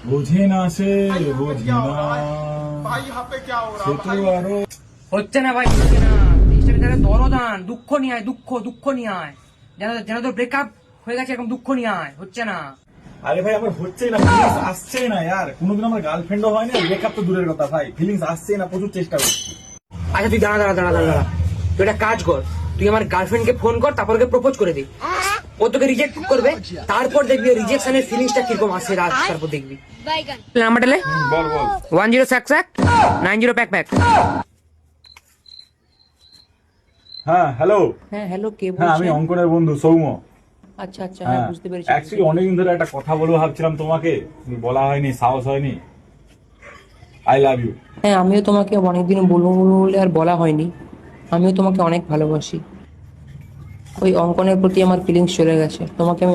বুঝে না সে বুঝি না সে তো আরো হচ্ছে না ভাই, হচ্ছে না। জিনিসটাকে তাহলে দরদান, দুঃখ নিয়ে আয়, দুঃখ দুঃখ নিয়ে আয়। যেন যেন তোর ব্রেকআপ হয়ে গেছে, এরকম দুঃখ নিয়ে আয়। হচ্ছে না। আরে ভাই আমার হচ্ছেই না, ফিলিংস আসছেই না ইয়ার। কোনোদিন আমার গার্লফ্রেন্ডও হয়নি, ব্রেকআপ তো দূরের কথা ভাই, ফিলিংস আসছেই না, প্রচুর চেষ্টা করছি। আচ্ছা তুই দাঁড়া দাঁড়া দাঁড়া দাঁড়া দাঁড়া, তুই একটা কাজ কর, তুই আমার গার্লফ্রেন্ডকে ফোন কর, তারপর ওকে প্রপোজ করে দে। ও তোকে রিজেক্ট করবে, তারপর দেখবি রিজেকশনের ফিলিংসটা কিরকম আসে, তারপর দেখবি। নাম্বারটা লে, বল বল। 10 90 প্যাক। হ্যাঁ হ্যালো। হ্যাঁ হ্যালো, কে হ্যাঁ আমি বলছেন? অঙ্কনের বন্ধু সৌম্য। আচ্ছা আচ্ছা, হ্যাঁ হ্যাঁ বুঝতে পেরেছি। অ্যাকচুয়ালি অনেকদিন ধরে একটা কথা বলবো ভাবছিলাম তোমাকে, বলা হয়নি, সাহস হয়নি। I love you. হ্যাঁ, আমিও তোমাকে অনেকদিন বলবো বলবো বলে আর বলা হয়নি। আমিও তোমাকে অনেক ভালোবাসি। ওই অঙ্কনের প্রতি আমার ফিলিংস চলে গেছে, তোমাকে আমি